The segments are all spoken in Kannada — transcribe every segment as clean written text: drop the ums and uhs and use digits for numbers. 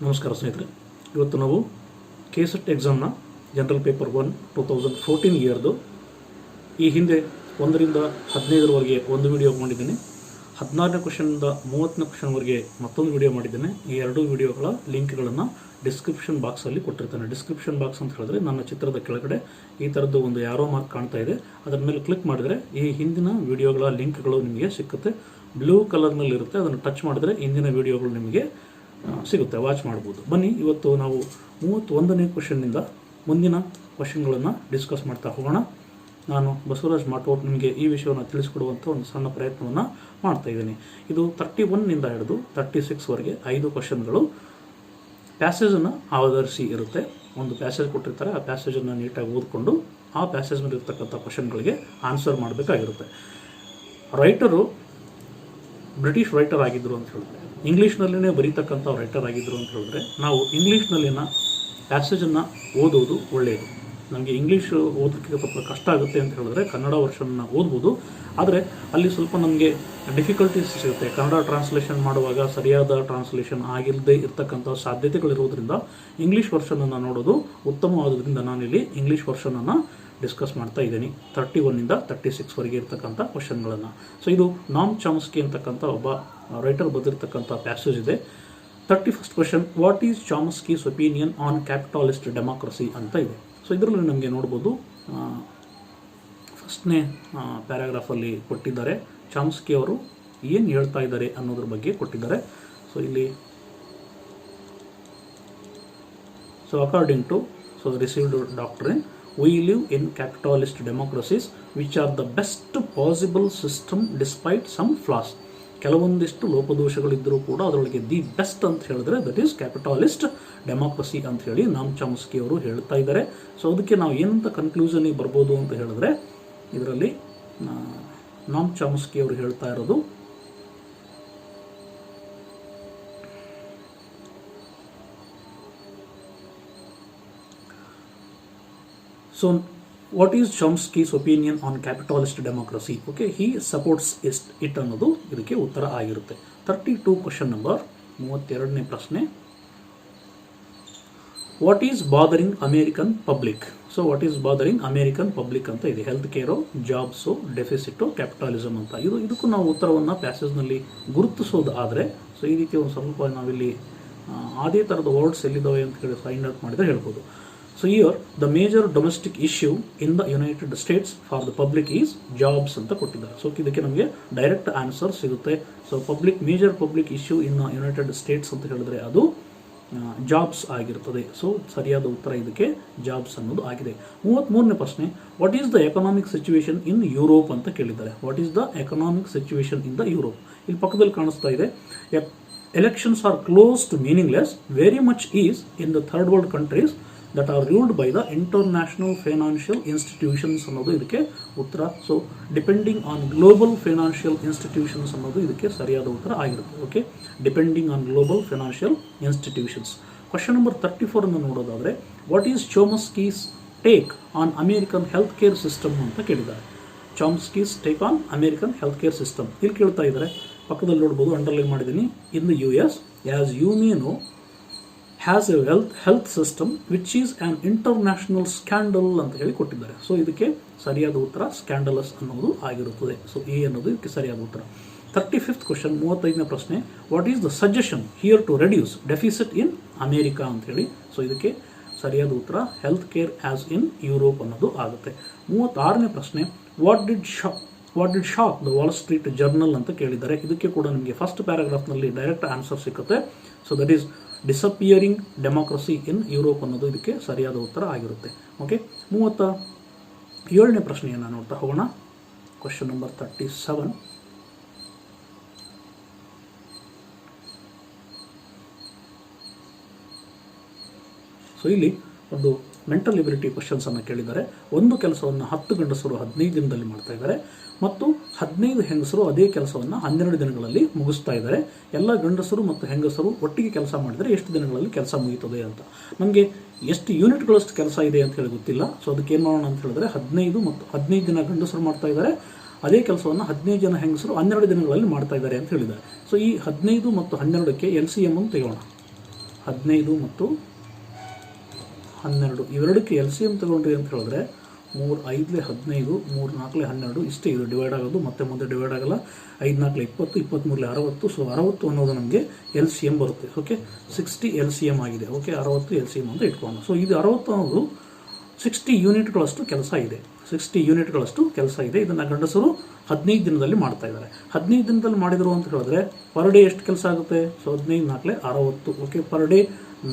ನಮಸ್ಕಾರ ಸ್ನೇಹಿತರೆ, ಇವತ್ತು ನಾವು KSET ಎಕ್ಸಾಮ್ನ ಜನರಲ್ ಪೇಪರ್ 1 2014 ಇಯರ್ದು ಈ ಹಿಂದೆ 1ರಿಂದ 15ರವರೆಗೆ ಒಂದು ವಿಡಿಯೋ ಮಾಡಿದ್ದೇನೆ. 16ನೇ ಕ್ವಶನಿಂದ 30ನೇ ಕ್ವಶನ್ವರೆಗೆ ಮತ್ತೊಂದು ವಿಡಿಯೋ ಮಾಡಿದ್ದೇನೆ. ಈ ಎರಡೂ ವಿಡಿಯೋಗಳ ಲಿಂಕ್ಗಳನ್ನು ಡಿಸ್ಕ್ರಿಪ್ಷನ್ ಬಾಕ್ಸಲ್ಲಿ ಕೊಟ್ಟಿರ್ತಾನೆ. ಡಿಸ್ಕ್ರಿಪ್ಷನ್ ಬಾಕ್ಸ್ ಅಂತ ಹೇಳಿದ್ರೆ ನನ್ನ ಚಿತ್ರದ ಕೆಳಗಡೆ ಈ ಥರದ್ದು ಒಂದು ಯಾರೋ ಮಾರ್ಕ್ ಕಾಣ್ತಾ ಇದೆ, ಅದರ ಮೇಲೆ ಕ್ಲಿಕ್ ಮಾಡಿದರೆ ಈ ಹಿಂದಿನ ವಿಡಿಯೋಗಳ ಲಿಂಕ್ಗಳು ನಿಮಗೆ ಸಿಕ್ಕುತ್ತೆ. ಬ್ಲೂ ಕಲರ್ನಲ್ಲಿ ಇರುತ್ತೆ, ಅದನ್ನು ಟಚ್ ಮಾಡಿದ್ರೆ ಹಿಂದಿನ ವಿಡಿಯೋಗಳು ನಿಮಗೆ ಸಿಗುತ್ತೆ, ವಾಚ್ ಮಾಡ್ಬೋದು. ಬನ್ನಿ, ಇವತ್ತು ನಾವು 31ನೇ ಕ್ವಶನ್ನಿಂದ ಮುಂದಿನ ಕ್ವಶನ್ಗಳನ್ನು ಡಿಸ್ಕಸ್ ಮಾಡ್ತಾ ಹೋಗೋಣ. ನಾನು ಬಸವರಾಜ್ ಮಾಟೋಟ್ ನಿಮಗೆ ಈ ವಿಷಯವನ್ನು ತಿಳಿಸ್ಕೊಡುವಂಥ ಒಂದು ಸಣ್ಣ ಪ್ರಯತ್ನವನ್ನು ಮಾಡ್ತಾ ಇದ್ದೀನಿ. ಇದು 31ನಿಂದ ಹಿಡಿದು 36ವರೆಗೆ 5 ಕ್ವಶನ್ಗಳು ಪ್ಯಾಸೇಜನ್ನು ಆಧರಿಸಿ ಇರುತ್ತೆ. ಒಂದು ಪ್ಯಾಸೇಜ್ ಕೊಟ್ಟಿರ್ತಾರೆ, ಆ ಪ್ಯಾಸೇಜನ್ನು ನೀಟಾಗಿ ಓದ್ಕೊಂಡು ಆ ಪ್ಯಾಸೇಜ್ ಮೇಲೆ ಇರ್ತಕ್ಕಂಥ ಕ್ವಶನ್ಗಳಿಗೆ ಆನ್ಸರ್ ಮಾಡಬೇಕಾಗಿರುತ್ತೆ. ರೈಟರು ಬ್ರಿಟಿಷ್ ರೈಟರ್ ಆಗಿದ್ದರು ಅಂತ ಹೇಳಿದ್ರೆ, ಇಂಗ್ಲೀಷ್ನಲ್ಲೇ ಬರೀತಕ್ಕಂಥ ರೈಟರ್ ಆಗಿದ್ದರು ಅಂತ ಹೇಳಿದ್ರೆ, ನಾವು ಇಂಗ್ಲೀಷ್ನಲ್ಲಿನ ಪ್ಯಾಸೇಜನ್ನು ಓದೋದು ಒಳ್ಳೆಯದು. ನಮಗೆ ಇಂಗ್ಲೀಷ್ ಓದೋಕ್ಕೆ ಸ್ವಲ್ಪ ಕಷ್ಟ ಆಗುತ್ತೆ ಅಂತ ಹೇಳಿದ್ರೆ ಕನ್ನಡ ವರ್ಷನ್ನ ಓದ್ಬೋದು, ಆದರೆ ಅಲ್ಲಿ ಸ್ವಲ್ಪ ನಮಗೆ ಡಿಫಿಕಲ್ಟೀಸ್ ಸಿಗುತ್ತೆ. ಕನ್ನಡ ಟ್ರಾನ್ಸ್ಲೇಷನ್ ಮಾಡುವಾಗ ಸರಿಯಾದ ಟ್ರಾನ್ಸ್ಲೇಷನ್ ಆಗಿಲ್ಲದೆ ಇರ್ತಕ್ಕಂಥ ಸಾಧ್ಯತೆಗಳಿರೋದ್ರಿಂದ ಇಂಗ್ಲೀಷ್ ವರ್ಷನನ್ನು ನೋಡೋದು ಉತ್ತಮವಾದ್ರಿಂದ ನಾನಿಲ್ಲಿ ಇಂಗ್ಲೀಷ್ ವರ್ಷನನ್ನು ಡಿಸ್ಕಸ್ ಮಾಡ್ತಾ ಇದ್ದೀನಿ. 31ನಿಂದ 36ವರೆಗೆ ಇರ್ತಕ್ಕಂಥ ಕ್ವಶನ್ಗಳನ್ನು. ಸೊ ಇದು ನಾಮ್ ಚಾಮ್ಸ್ಕಿ ಅಂತಕ್ಕಂಥ ಒಬ್ಬ ರೈಟರ್ ಬರೆದಿರ್ತಕ್ಕಂಥ ಪ್ಯಾಸೇಜ್ ಇದೆ. 31st question, what is Chomsky's opinion on capitalist democracy ಅಂತ ಇದೆ. ಸೊ ಇದರಲ್ಲಿ ನಮಗೆ ನೋಡ್ಬೋದು, ಫಸ್ಟ್ನೇ ಪ್ಯಾರಾಗ್ರಾಫಲ್ಲಿ ಕೊಟ್ಟಿದ್ದಾರೆ ಚಾಮ್ಸ್ಕಿ ಅವರು ಏನು ಹೇಳ್ತಾ ಇದ್ದಾರೆ ಅನ್ನೋದ್ರ ಬಗ್ಗೆ ಕೊಟ್ಟಿದ್ದಾರೆ. ಸೊ ಇಲ್ಲಿ according to received doctrine, we live in capitalist democracies which are the best possible system despite some flaws. ಕೆಲವೊಂದಿಷ್ಟು ಲೋಪದೋಷಗಳಿದ್ದರೂ ಕೂಡ ಅದರೊಳಗೆ ದಿ ಬೆಸ್ಟ್ ಅಂತ ಹೇಳಿದ್ರೆ ದಟ್ ಈಸ್ ಕ್ಯಾಪಿಟಾಲಿಸ್ಟ್ ಡೆಮಾಕ್ರಸಿ ಅಂತ ಹೇಳಿ ನಾಮ್ ಚಾಮ್ಸ್ಕಿ ಅವರು ಹೇಳ್ತಾ ಇದ್ದಾರೆ. ಸೊ ಅದಕ್ಕೆ ನಾವು ಏನಂತ ಕನ್ಕ್ಲೂಷನಿಗೆ ಬರ್ಬೋದು ಅಂತ ಹೇಳಿದ್ರೆ, ಇದರಲ್ಲಿ ನಾಮ್ ಚಾಮ್ಸ್ಕಿ ಅವರು ಹೇಳ್ತಾ ಇರೋದು, so what is Chomsky's opinion on capitalist democracy? Okay, he supports it ಅನ್ನೋದು ಇದಕ್ಕೆ ಉತ್ತರ ಆಗಿರುತ್ತೆ. 32 ಕ್ವಶನ್ ನಂಬರ್ 32ನೇ ಪ್ರಶ್ನೆ, what is bothering American public? So what is bothering American public ಅಂತ ಇದೆ. Health care, jobs, deficit, capitalism ಅಂತ. ಇದಕ್ಕೂ ನಾವು ಉತ್ತರವನ್ನು ಪ್ಯಾಸೇಜ್ನಲ್ಲಿ ಗುರುತಿಸೋದು ಆದರೆ, ಸೊ ಈ ರೀತಿ ಒಂದು ಸ್ವಲ್ಪ ನಾವಿಲ್ಲಿ ಅದೇ ಥರದ ವರ್ಡ್ಸ್ ಎಲ್ಲಿದ್ದಾವೆ ಅಂತ ಹೇಳಿ ಫೈಂಡ್ ಔಟ್ ಮಾಡಿದರೆ ಹೇಳ್ಬೋದು. So here the major domestic issue in the United States for the public is jobs ಅಂತ ಕೊಟ್ಟಿದ್ದಾರೆ. ಸೊ ಇದಕ್ಕೆ ನಮಗೆ ಡೈರೆಕ್ಟ್ ಆನ್ಸರ್ ಸಿಗುತ್ತೆ. ಸೊ ಮೇಜರ್ ಪಬ್ಲಿಕ್ ಇಶ್ಯೂ ಇನ್ ಯುನೈಟೆಡ್ ಸ್ಟೇಟ್ಸ್ ಅಂತ ಹೇಳಿದ್ರೆ ಅದು ಜಾಬ್ಸ್ ಆಗಿರ್ತದೆ. ಸೊ ಸರಿಯಾದ ಉತ್ತರ ಇದಕ್ಕೆ ಜಾಬ್ಸ್ ಅನ್ನೋದು ಆಗಿದೆ. 33ನೇ ಪ್ರಶ್ನೆ, what is the economic situation in Europe ಅಂತ ಕೇಳಿದ್ದಾರೆ. What is the economic situation in the Europe? ಇಲ್ಲಿ ಪಕ್ಕದಲ್ಲಿ ಕಾಣಿಸ್ತಾ ಇದೆ, elections are close to meaningless, very much is in the third world countries that are ruled by the international financial institutions ಅನ್ನೋದು ಇದಕ್ಕೆ ಉತ್ತರ. So depending on global financial institutions ಅನ್ನೋದು ಇದಕ್ಕೆ ಸರಿಯಾದ ಉತ್ತರ ಆಗಿರುತ್ತೆ. Okay, depending on global financial institutions. Question number 34 ಅನ್ನು ನೋಡೋದಾದರೆ, what is Chomsky's take on American health care system ಅಂತ ಕೇಳಿದ್ದಾರೆ. Chomsky's take on American health care system ಇಲ್ಲಿ ಕೇಳ್ತಾ ಇದ್ದಾರೆ. ಪಕ್ಕದಲ್ಲಿ ನೋಡ್ಬೋದು, ಅಂಡರ್ಲೈನ್ ಮಾಡಿದ್ದೀನಿ. In the US, as you may know, has a health system which is an international scandal ಅಂತ ಹೇಳಿ ಕೊಟ್ಟಿದ್ದಾರೆ. ಸೊ ಇದಕ್ಕೆ ಸರಿಯಾದ ಉತ್ತರ ಸ್ಕ್ಯಾಂಡಲಸ್ ಅನ್ನೋದು ಆಗಿರುತ್ತದೆ. ಸೊ ಎ ಅನ್ನೋದು ಇದಕ್ಕೆ ಸರಿಯಾದ ಉತ್ತರ. 35th ಕ್ವಶನ್, 35ನೇ ಪ್ರಶ್ನೆ, what is the suggestion here to reduce deficit in America ಅಂತ ಹೇಳಿ. ಸೊ ಇದಕ್ಕೆ ಸರಿಯಾದ ಉತ್ತರ health care as in Europe ಅನ್ನೋದು ಆಗುತ್ತೆ. 36ನೇ ಪ್ರಶ್ನೆ, what did shock the Wall Street Journal ಅಂತ ಕೇಳಿದ್ದಾರೆ. ಇದಕ್ಕೆ ಕೂಡ ನಿಮಗೆ ಫಸ್ಟ್ ಪ್ಯಾರಾಗ್ರಾಫ್ನಲ್ಲಿ ಡೈರೆಕ್ಟ್ ಆನ್ಸರ್ ಸಿಗುತ್ತೆ. So that is disappearing democracy in Europe ಅನ್ನೋದು ಇದಕ್ಕೆ ಸರಿಯಾದ ಉತ್ತರ ಆಗಿರುತ್ತೆ. ಓಕೆ, 37ನೇ ಪ್ರಶ್ನೆಯನ್ನು ನೋಡ್ತಾ ಹೋಗೋಣ. ಕ್ವಶನ್ ನಂಬರ್ 37, ಸೊ ಇಲ್ಲಿ ಒಂದು ಮೆಂಟಲ್ ಎಬಿಲಿಟಿ ಕ್ವಶನ್ಸ್ ಅನ್ನು ಕೇಳಿದ್ದಾರೆ. ಒಂದು ಕೆಲಸವನ್ನು 10 ಗಂಡಸರು 15 ದಿನದಲ್ಲಿ ಮಾಡ್ತಾ ಇದ್ದಾರೆ ಮತ್ತು 15 ಹೆಂಗಸರು ಅದೇ ಕೆಲಸವನ್ನು 12 ದಿನಗಳಲ್ಲಿ ಮುಗಿಸ್ತಾ ಇದ್ದಾರೆ. ಎಲ್ಲ ಗಂಡಸರು ಮತ್ತು ಹೆಂಗಸರು ಒಟ್ಟಿಗೆ ಕೆಲಸ ಮಾಡಿದರೆ ಎಷ್ಟು ದಿನಗಳಲ್ಲಿ ಕೆಲಸ ಮುಗಿಯುತ್ತದೆ ಅಂತ. ನಮಗೆ ಎಷ್ಟು ಯೂನಿಟ್ಗಳಷ್ಟು ಕೆಲಸ ಇದೆ ಅಂತ ಹೇಳಿ ಗೊತ್ತಿಲ್ಲ. ಸೊ ಅದಕ್ಕೆ ಏನು ಮಾಡೋಣ ಅಂತ ಹೇಳಿದ್ರೆ 15 ದಿನ ಗಂಡಸರು ಮಾಡ್ತಾ ಇದ್ದಾರೆ, ಅದೇ ಕೆಲಸವನ್ನು 15 ಜನ ಹೆಂಗಸರು 12 ದಿನಗಳಲ್ಲಿ ಮಾಡ್ತಾ ಇದ್ದಾರೆ ಅಂತ ಹೇಳಿದ್ದಾರೆ. ಸೊ ಈ 15 ಮತ್ತು 12ಕ್ಕೆ LCM ಅನ್ನು ತೆಗೋಣ. 15 ಮತ್ತು 12 ಇವೆರಡಕ್ಕೆ ಎಲ್ ಸಿ ಎಮ್ ತಗೊಂಡ್ರಿ ಅಂತ ಹೇಳಿದ್ರೆ 3 5 15 3 4 12 ಇಷ್ಟೇ ಇದು ಡಿವೈಡ್ ಆಗೋದು, ಮತ್ತೆ ಮುಂದೆ ಡಿವೈಡ್ ಆಗಲ್ಲ. 5 4 20 23 60. ಸೊ 60 ಅನ್ನೋದು ನಮಗೆ ಎಲ್ ಸಿ ಎಮ್ ಬರುತ್ತೆ. ಓಕೆ, 60 ಎಲ್ ಸಿ ಎಮ್ ಆಗಿದೆ. ಓಕೆ, 60 ಎಲ್ ಸಿ ಎಮ್ ಅಂತ ಇಟ್ಕೊಂಡು. ಸೊ ಇದು 60 ಅನ್ನೋದು 60 ಯೂನಿಟ್ಗಳಷ್ಟು ಕೆಲಸ ಇದೆ. 60 ಯೂನಿಟ್ಗಳಷ್ಟು ಕೆಲಸ ಇದೆ. ಇದನ್ನು ಗಂಡಸರು 15 ದಿನದಲ್ಲಿ ಮಾಡ್ತಾ ಇದ್ದಾರೆ. 15 ದಿನದಲ್ಲಿ ಮಾಡಿದರು ಅಂತ ಹೇಳಿದ್ರೆ ಪರ್ ಡೇ ಎಷ್ಟು ಕೆಲಸ ಆಗುತ್ತೆ? ಸೊ 15 4 60. ಓಕೆ, ಪರ್ ಡೇ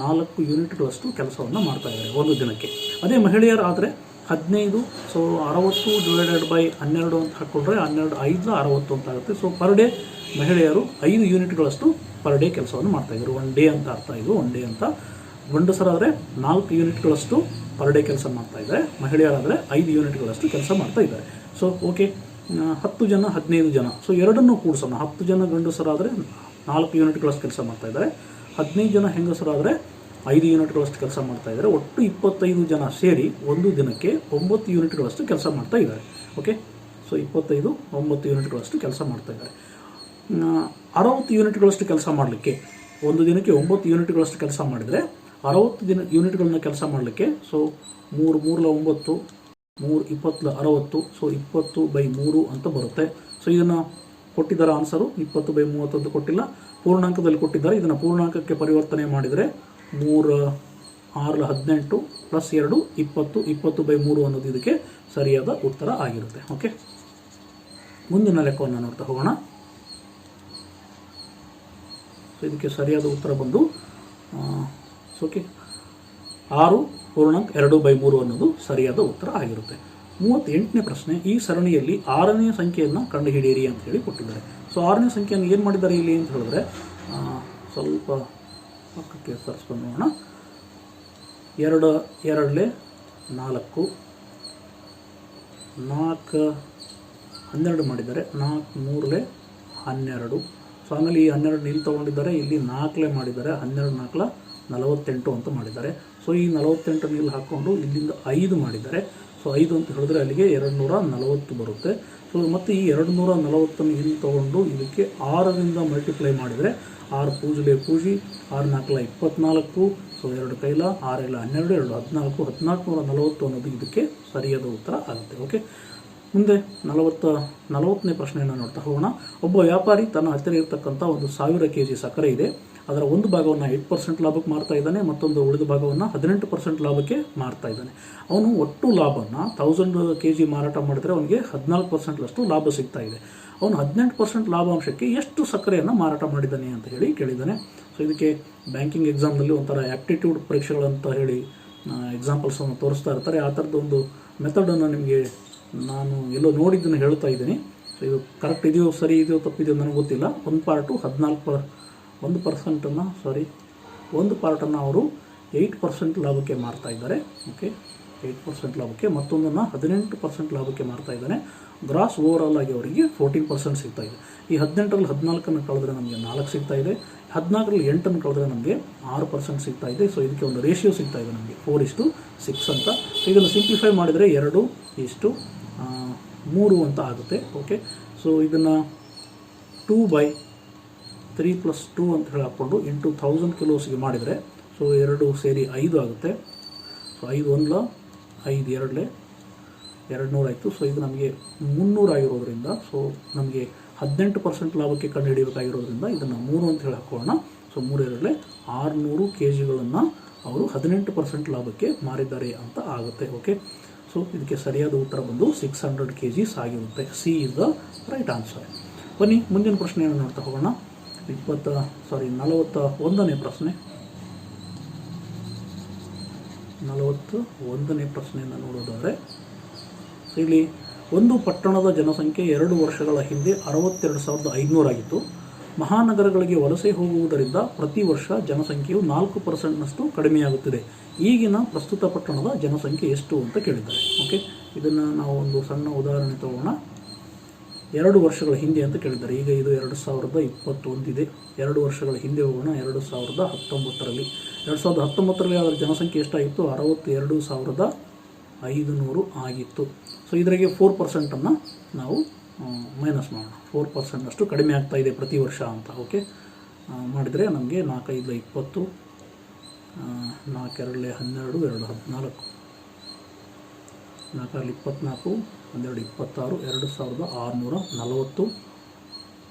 4 ಯೂನಿಟ್ಗಳಷ್ಟು ಕೆಲಸವನ್ನು ಮಾಡ್ತಾ ಇದ್ದಾರೆ ಒಂದು ದಿನಕ್ಕೆ. ಅದೇ ಮಹಿಳೆಯರು ಆದರೆ 15, ಸೊ 60 ಡಿವೈಡೆಡ್ ಬೈ 12 ಅಂತ ಹಾಕ್ಕೊಂಡ್ರೆ 12 5 60 ಅಂತ ಆಗುತ್ತೆ. ಸೊ ಪರ್ ಡೇ ಮಹಿಳೆಯರು 5 ಯೂನಿಟ್ಗಳಷ್ಟು ಪರ್ ಡೇ ಕೆಲಸವನ್ನು ಮಾಡ್ತಾ ಇದ್ದಾರೆ. ಒನ್ ಡೇ ಅಂತ ಅರ್ಥ, ಇದು ಒನ್ ಡೇ ಅಂತ. ಗಂಡಸರಾದರೆ 4 ಯೂನಿಟ್ಗಳಷ್ಟು ಪರ್ ಡೇ ಕೆಲಸ ಮಾಡ್ತಾ ಇದ್ದಾರೆ, ಮಹಿಳೆಯರಾದರೆ 5 ಯೂನಿಟ್ಗಳಷ್ಟು ಕೆಲಸ ಮಾಡ್ತಾ ಇದ್ದಾರೆ. ಸೊ ಓಕೆ, 10 ಜನ 15 ಜನ, ಸೊ ಎರಡನ್ನೂ ಕೂಡಿಸೋಣ. 10 ಜನ ಗಂಡಸರಾದರೆ 4 ಯೂನಿಟ್ಗಳಷ್ಟು ಕೆಲಸ ಮಾಡ್ತಾ ಇದ್ದಾರೆ, 15 ಜನ ಹೆಂಗಸರಾದರೆ 5 ಯೂನಿಟ್ಗಳಷ್ಟು ಕೆಲಸ ಮಾಡ್ತಾ ಇದ್ದಾರೆ. ಒಟ್ಟು 25 ಜನ ಸೇರಿ ಒಂದು ದಿನಕ್ಕೆ 9 ಯೂನಿಟ್ಗಳಷ್ಟು ಕೆಲಸ ಮಾಡ್ತಾ ಇದ್ದಾರೆ. ಓಕೆ, ಸೊ 25 9 ಯೂನಿಟ್ಗಳಷ್ಟು ಕೆಲಸ ಮಾಡ್ತಾ ಇದ್ದಾರೆ. 60 ಯೂನಿಟ್ಗಳಷ್ಟು ಕೆಲಸ ಮಾಡಲಿಕ್ಕೆ ಒಂದು ದಿನಕ್ಕೆ 9 ಯೂನಿಟ್ಗಳಷ್ಟು ಕೆಲಸ ಮಾಡಿದರೆ 60 ಯೂನಿಟ್ಗಳನ್ನ ಕೆಲಸ ಮಾಡಲಿಕ್ಕೆ ಸೊ 3 3 9 3 20 60. ಸೊ 20/3 ಅಂತ ಬರುತ್ತೆ. ಸೊ ಇದನ್ನು ಕೊಟ್ಟಿದ್ದಾರೆ ಆನ್ಸರು 20/30 ಅಂತ ಕೊಟ್ಟಿಲ್ಲ, ಪೂರ್ಣಾಂಕದಲ್ಲಿ ಕೊಟ್ಟಿದ್ದಾರೆ. ಇದನ್ನು ಪೂರ್ಣಾಂಕಕ್ಕೆ ಪರಿವರ್ತನೆ ಮಾಡಿದರೆ 3 6 18 ಪ್ಲಸ್ 2 20 20/3 ಅನ್ನೋದು ಇದಕ್ಕೆ ಸರಿಯಾದ ಉತ್ತರ ಆಗಿರುತ್ತೆ. ಓಕೆ, ಮುಂದಿನ ಲೆಕ್ಕವನ್ನು ನೋಡ್ತಾ ಹೋಗೋಣ. ಸೊ ಇದಕ್ಕೆ ಸರಿಯಾದ ಉತ್ತರ ಬಂದು ಓಕೆ 6 ಪೂರ್ಣಾಂಕ 2/3 ಅನ್ನೋದು ಸರಿಯಾದ ಉತ್ತರ ಆಗಿರುತ್ತೆ. 38ನೇ ಪ್ರಶ್ನೆ, ಈ ಸರಣಿಯಲ್ಲಿ 6ನೇ ಸಂಖ್ಯೆಯನ್ನು ಕಂಡುಹಿಡಿಯಿರಿ ಅಂತ ಹೇಳಿ ಕೊಟ್ಟಿದ್ದಾರೆ. ಸೊ 6ನೇ ಸಂಖ್ಯೆಯನ್ನು ಏನು ಮಾಡಿದ್ದಾರೆ ಇಲ್ಲಿ ಅಂತ ಹೇಳಿದ್ರೆ ಸ್ವಲ್ಪ ಪಕ್ಕಕ್ಕೆ ಸರಿಸ್ಕೊಂಡು ನೋಡೋಣ. 2 2 4 4 12 ಮಾಡಿದ್ದಾರೆ, 4 3 12. ಸೊ ಆಮೇಲೆ ಈ 12 ಇಲ್ಲಿ ತೊಗೊಂಡಿದ್ದಾರೆ, ಇಲ್ಲಿ 4 ಮಾಡಿದ್ದಾರೆ, 12 4 48 ಅಂತ ಮಾಡಿದ್ದಾರೆ. ಸೊ ಈ 48 ಇಲ್ಲಿ ಹಾಕ್ಕೊಂಡು ಇಲ್ಲಿಂದ 5 ಮಾಡಿದ್ದಾರೆ. ಸೊ 5 ಅಂತ ಹೇಳಿದ್ರೆ ಅಲ್ಲಿಗೆ 240 ಬರುತ್ತೆ. ಸೊ ಮತ್ತು ಈ 240 ಇಲ್ಲಿ ತೊಗೊಂಡು ಇದಕ್ಕೆ 6ರಿಂದ ಮಲ್ಟಿಪ್ಲೈ ಮಾಡಿದರೆ 6 ಪೂಜಲೆ ಪೂಜಿ 6 4 24. ಸೊ 2 ಕೈಲ 6 12 2 14 1440 ಅನ್ನೋದು ಇದಕ್ಕೆ ಸರಿಯಾದ ಉತ್ತರ ಆಗುತ್ತೆ. ಓಕೆ, ಮುಂದೆ 40ನೇ ಪ್ರಶ್ನೆಯನ್ನು ನೋಡ್ತಾ ಹೋಗೋಣ. ಒಬ್ಬ ವ್ಯಾಪಾರಿ ತನ್ನ ಹತ್ತಿರ ಇರತಕ್ಕಂಥ 1000 kg ಸಕ್ಕರೆ ಇದೆ, ಅದರ ಒಂದು ಭಾಗವನ್ನು 8% ಲಾಭಕ್ಕೆ ಮಾರ್ತಾ ಇದ್ದಾನೆ, ಮತ್ತೊಂದು ಉಳಿದ ಭಾಗವನ್ನು 18% ಲಾಭಕ್ಕೆ ಮಾರ್ತಾ ಇದ್ದಾನೆ. ಅವನು ಒಟ್ಟು ಲಾಭವನ್ನು 1000 kg ಮಾರಾಟ ಮಾಡಿದರೆ ಅವನಿಗೆ 14% ಲಾಭ ಸಿಗ್ತಾ ಇದೆ. ಅವನು 18% ಲಾಭಾಂಶಕ್ಕೆ ಎಷ್ಟು ಸಕ್ಕರೆಯನ್ನು ಮಾರಾಟ ಮಾಡಿದ್ದಾನೆ ಅಂತ ಹೇಳಿ ಕೇಳಿದ್ದಾನೆ. ಸೊ ಇದಕ್ಕೆ ಬ್ಯಾಂಕಿಂಗ್ ಎಕ್ಸಾಮ್ನಲ್ಲಿ ಒಂಥರ ಆ್ಯಪ್ಟಿಟ್ಯೂಡ್ ಪರೀಕ್ಷೆಗಳಂತ ಹೇಳಿ ಎಕ್ಸಾಂಪಲ್ಸನ್ನು ತೋರಿಸ್ತಾ ಇರ್ತಾರೆ. ಆ ಥರದ್ದು ಒಂದು ಮೆಥಡನ್ನು ನಿಮಗೆ ನಾನು ಎಲ್ಲೋ ನೋಡಿದ್ದನ್ನು ಹೇಳ್ತಾ ಇದ್ದೀನಿ. ಸೊ ಇದು ಕರೆಕ್ಟ್ ಇದೆಯೋ ಸರಿ ಇದೆಯೋ ತಪ್ಪಿದೆಯೋ ನನಗೆ ಗೊತ್ತಿಲ್ಲ. ಒಂದು ಪಾರ್ಟು 1 ಪಾರ್ಟನ್ನು ಅವರು 8% ಲಾಭಕ್ಕೆ ಮಾರ್ತಾ ಇದ್ದಾರೆ. ಓಕೆ, 8% ಲಾಭಕ್ಕೆ, ಮತ್ತೊಂದನ್ನು 18% ಲಾಭಕ್ಕೆ ಮಾರ್ತಾ ಇದ್ದಾನೆ. ಗ್ರಾಸ್ ಓವರಾಲ್ ಆಗಿ ಅವರಿಗೆ 14% ಸಿಗ್ತಾ ಇದೆ. ಈ 18ರಲ್ಲಿ 14 ಕಳೆದ್ರೆ ನಮಗೆ 4 ಸಿಗ್ತಾ ಇದೆ, 14ರಲ್ಲಿ 8 ಕಳೆದ್ರೆ ನಮಗೆ 6% ಸಿಗ್ತಾ ಇದೆ. ಸೊ ಇದಕ್ಕೆ ಒಂದು ರೇಷಿಯೋ ಸಿಗ್ತಾ ಇದೆ ನಮಗೆ 4:6 ಅಂತ. ಇದನ್ನು ಸಿಂಪ್ಲಿಫೈ ಮಾಡಿದರೆ 2:3 ಅಂತ ಆಗುತ್ತೆ. ಓಕೆ, ಸೊ ಇದನ್ನು 2/3 + 2 ಅಂತ ಹೇಳಿ ಹಾಕ್ಕೊಂಡು ಇಂಟು 1000 ಕಿಲೋಸ್ಗೆ ಮಾಡಿದರೆ ಸೊ 2 ಸೇರಿ 5 ಆಗುತ್ತೆ. ಸೊ 5 1 5 2 200 ಆಯಿತು. ಸೊ ಇದು ನಮಗೆ 300 ಆಗಿರೋದ್ರಿಂದ ಸೊ ನಮಗೆ 18% ಲಾಭಕ್ಕೆ ಕಂಡುಹಿಡಿಯಬೇಕಾಗಿರೋದ್ರಿಂದ ಇದನ್ನು 3 ಅಂತ ಹೇಳಿ ಹಾಕೋಣ. ಸೊ 3 2 600 kgಗಳನ್ನು ಅವರು 18% ಲಾಭಕ್ಕೆ ಮಾರಿದ್ದಾರೆ ಅಂತ ಆಗುತ್ತೆ. ಓಕೆ, ಸೊ ಇದಕ್ಕೆ ಸರಿಯಾದ ಉತ್ತರ ಬಂದು 600 kgs ಆಗಿರುತ್ತೆ. C is the right answer. ಬನ್ನಿ ಮುಂದಿನ ಪ್ರಶ್ನೆಯನ್ನು ನೋಡ್ತಾ ಹೋಗೋಣ. 41ನೇ ಪ್ರಶ್ನೆ. 41ನೇ ಪ್ರಶ್ನೆಯನ್ನು ನೋಡೋದಾದರೆ ಇಲ್ಲಿ ಒಂದು ಪಟ್ಟಣದ ಜನಸಂಖ್ಯೆ 2 ವರ್ಷಗಳ ಹಿಂದೆ 62,500 ಆಗಿತ್ತು. ಮಹಾನಗರಗಳಿಗೆ ವಲಸೆ ಹೋಗುವುದರಿಂದ ಪ್ರತಿ ವರ್ಷ ಜನಸಂಖ್ಯೆಯು 4%ನಷ್ಟು ಕಡಿಮೆಯಾಗುತ್ತಿದೆ. ಈಗಿನ ಪ್ರಸ್ತುತ ಪಟ್ಟಣದ ಜನಸಂಖ್ಯೆ ಎಷ್ಟು ಅಂತ ಕೇಳಿದ್ದಾರೆ. ಓಕೆ, ಇದನ್ನು ನಾವು ಒಂದು ಸಣ್ಣ ಉದಾಹರಣೆ ತಗೋಣ. 2 ವರ್ಷಗಳ ಹಿಂದೆ ಅಂತ ಕೇಳಿದ್ದಾರೆ. ಈಗ ಇದು 2021 ಇದೆ. 2 ವರ್ಷಗಳ ಹಿಂದೆ ಹೋಗೋಣ. 2019ರಲ್ಲಿ 2019ರಲ್ಲಿ ಅದರ ಜನಸಂಖ್ಯೆ ಎಷ್ಟಾಗಿತ್ತು? 62,500 ಆಗಿತ್ತು. ಸೊ ಇದರಿಗೆ 4%ಅನ್ನು ನಾವು ಮೈನಸ್ ಮಾಡೋಣ. 4%ನಷ್ಟು ಕಡಿಮೆ ಆಗ್ತಾ ಇದೆ ಪ್ರತಿ ವರ್ಷ ಅಂತ. ಓಕೆ, ಮಾಡಿದರೆ ನಮಗೆ 4 5 20 4 2 12 2 14 4 24 12 26 2640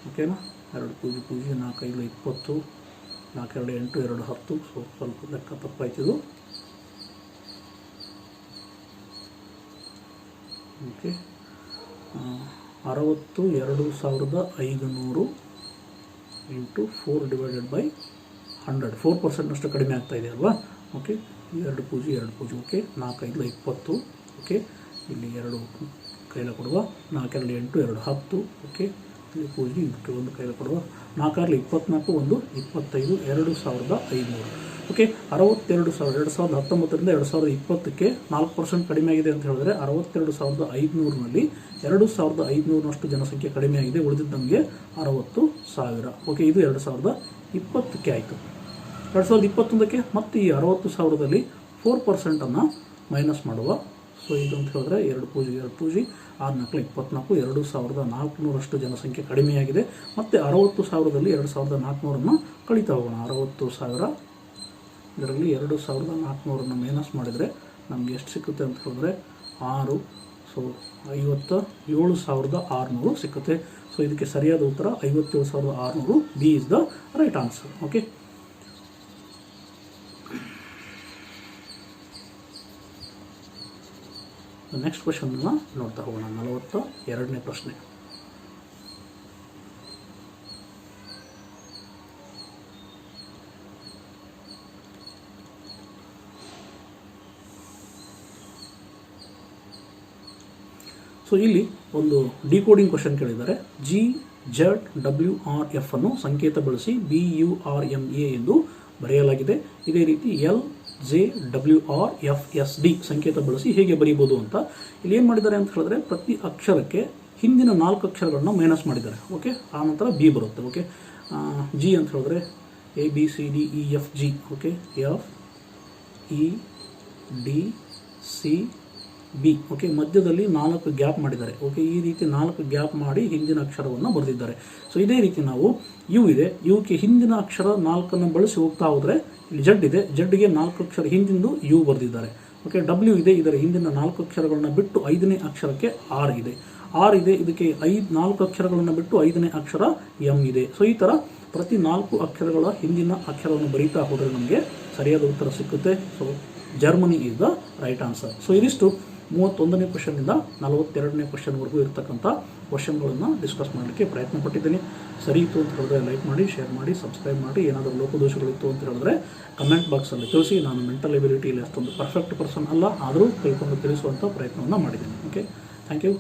ಓಕೆನಾ. 2 ಪೂಜೆ 4 5 20 4 2 8 2 10. ಸೊ ಸ್ವಲ್ಪ ಲೆಕ್ಕ ತಪ್ಪಾಯ್ತಿದು. Okay 62,500 into 4 divided by 100. 4% ಕಡಿಮೆ ಆಗ್ತಾ ಇದೆ ಅಲ್ವಾ. ಓಕೆ 2 ಪೂಜೆ ಓಕೆ 4 5 20 ಓಕೆ. ಇಲ್ಲಿ 2 ಕೈಲ ಕೊಡುವ 4 2 8 2 10 ಓಕೆ. ಇಲ್ಲಿ ಪೂಜೆ ಇದಕ್ಕೆ 1 ಕೈಲ ಕೊಡುವ 4 6 24 1 25 2,500 ಓಕೆ. 62,000 2019ರಿಂದ 2020ಕ್ಕೆ 4% ಕಡಿಮೆ ಆಗಿದೆ ಅಂತ ಹೇಳಿದ್ರೆ 62,500ನಲ್ಲಿ 2,500ನಷ್ಟು ಜನಸಂಖ್ಯೆ ಕಡಿಮೆ ಆಗಿದೆ. ಉಳಿದಿದ್ದು ನಮಗೆ 60,000 ಓಕೆ. ಇದು 2020ಕ್ಕೆ ಆಯಿತು. 2021ಕ್ಕೆ ಮತ್ತೆ ಈ 60,000ದಲ್ಲಿ 4%ಅನ್ನು ಮೈನಸ್ ಮಾಡುವ. ಸೊ ಇದು ಅಂತ ಹೇಳಿದ್ರೆ 2 ಪೂಜೆ 6 4 24 2,400ರಷ್ಟು ಜನಸಂಖ್ಯೆ ಕಡಿಮೆಯಾಗಿದೆ. ಮತ್ತು 60,000ದಲ್ಲಿ 2,400 ಕಳೀತಾ ಹೋಗೋಣ. 60,000 ಇದರಲ್ಲಿ 2,400 ಮೈನಸ್ ಮಾಡಿದರೆ ನಮಗೆ ಎಷ್ಟು ಸಿಕ್ಕುತ್ತೆ ಅಂತ ಹೇಳಿದ್ರೆ 6. ಸೊ 57,600 ಸಿಕ್ಕುತ್ತೆ. ಸೊ ಇದಕ್ಕೆ ಸರಿಯಾದ ಉತ್ತರ 57,600. B is the right answer. Okay. Next ಕ್ವೆಶನ್ನ ನೋಡ್ತಾ ಹೋಗೋಣ. 42ನೇ ಪ್ರಶ್ನೆ. ಸೊ ಇಲ್ಲಿ ಒಂದು ಡಿಕೋಡಿಂಗ್ ಕ್ವೆಶನ್ ಕೇಳಿದ್ದಾರೆ. GZWRF ಅನ್ನು ಸಂಕೇತ ಬಳಸಿ BURMA ಎಂದು ಬರೆಯಲಾಗಿದೆ. ಇದೇ ರೀತಿ LJWRFSD ಸಂಕೇತ ಬಳಸಿ ಹೇಗೆ ಬರೀಬೋದು ಅಂತ ಇಲ್ಲಿ ಏನು ಮಾಡಿದ್ದಾರೆ ಅಂತ ಹೇಳಿದ್ರೆ ಪ್ರತಿ ಅಕ್ಷರಕ್ಕೆ ಹಿಂದಿನ 4 ಅಕ್ಷರಗಳನ್ನ ಮೈನಸ್ ಮಾಡಿದ್ದಾರೆ. ಓಕೆ. ಆ ನಂತರ ಬಿ ಬರುತ್ತೆ. ಓಕೆ. ಜಿ ಅಂತ ಹೇಳಿದ್ರೆ ABCDEFG okay. FEDC B okay. ಮಧ್ಯದಲ್ಲಿ 4 ಗ್ಯಾಪ್ ಮಾಡಿದ್ದಾರೆ. ಓಕೆ. ಈ ರೀತಿ 4 ಗ್ಯಾಪ್ ಮಾಡಿ ಹಿಂದಿನ ಅಕ್ಷರವನ್ನು ಬರೆದಿದ್ದಾರೆ. ಸೊ ಇದೇ ರೀತಿ ನಾವು ಯು ಇದೆ, ಯುಕ್ಕೆ ಹಿಂದಿನ ಅಕ್ಷರ 4ಅನ್ನು ಬಳಸಿ ಹೋಗ್ತಾ ಹೋದರೆ ಇಲ್ಲಿ ಜಡ್ ಇದೆ, ಜಡ್ಗೆ 4 ಅಕ್ಷರ ಹಿಂದಿಂದು ಯು ಬರೆದಿದ್ದಾರೆ. ಓಕೆ. ಡಬ್ಲ್ಯೂ ಇದೆ, ಇದರ ಹಿಂದಿನ 4 ಅಕ್ಷರಗಳನ್ನ ಬಿಟ್ಟು 5ನೇ ಅಕ್ಷರಕ್ಕೆ ಆರ್ ಇದೆ. ಆರ್ ಇದೆ, ಇದಕ್ಕೆ 4 ಅಕ್ಷರಗಳನ್ನು ಬಿಟ್ಟು 5ನೇ ಅಕ್ಷರ ಎಂ ಇದೆ. ಸೊ ಈ ಥರ ಪ್ರತಿ 4 ಅಕ್ಷರಗಳ ಹಿಂದಿನ ಅಕ್ಷರವನ್ನು ಬರೀತಾ ಹೋದರೆ ನಮಗೆ ಸರಿಯಾದ ಉತ್ತರ ಸಿಕ್ಕುತ್ತೆ. So Germany is the right answer. So ಇದಿಷ್ಟು 31ನೇ ಕ್ವೆಶನ್ನಿಂದ 42ನೇ ಕ್ವೆಶನ್ವರೆಗೂ ಇರತಕ್ಕಂಥ ಕ್ವೆಶನ್ಗಳನ್ನು ಡಿಸ್ಕಸ್ ಮಾಡಲಿಕ್ಕೆ ಪ್ರಯತ್ನ ಪಟ್ಟಿದ್ದೀನಿ. ಸರಿ ಇತ್ತು ಅಂತ ಹೇಳಿದ್ರೆ ಲೈಕ್ ಮಾಡಿ, ಶೇರ್ ಮಾಡಿ, ಸಬ್ಸ್ಕ್ರೈಬ್ ಮಾಡಿ. ಏನಾದರೂ ಲೋಪದೋಷಗಳಿತ್ತು ಅಂತ ಹೇಳಿದ್ರೆ ಕಮೆಂಟ್ ಬಾಕ್ಸಲ್ಲಿ ತಿಳಿಸಿ. ನಾನು ಮೆಂಟಲ್ ಎಬಿಲಿಟಿಯಲ್ಲಿ ಅಷ್ಟೊಂದು ಪರ್ಫೆಕ್ಟ್ ಪರ್ಸನ್ ಅಲ್ಲ, ಆದರೂ ಕೈಕೊಂಡು ತಿಳಿಸುವಂಥ ಪ್ರಯತ್ನವನ್ನು ಮಾಡಿದ್ದೀನಿ. ಓಕೆ. Thank you.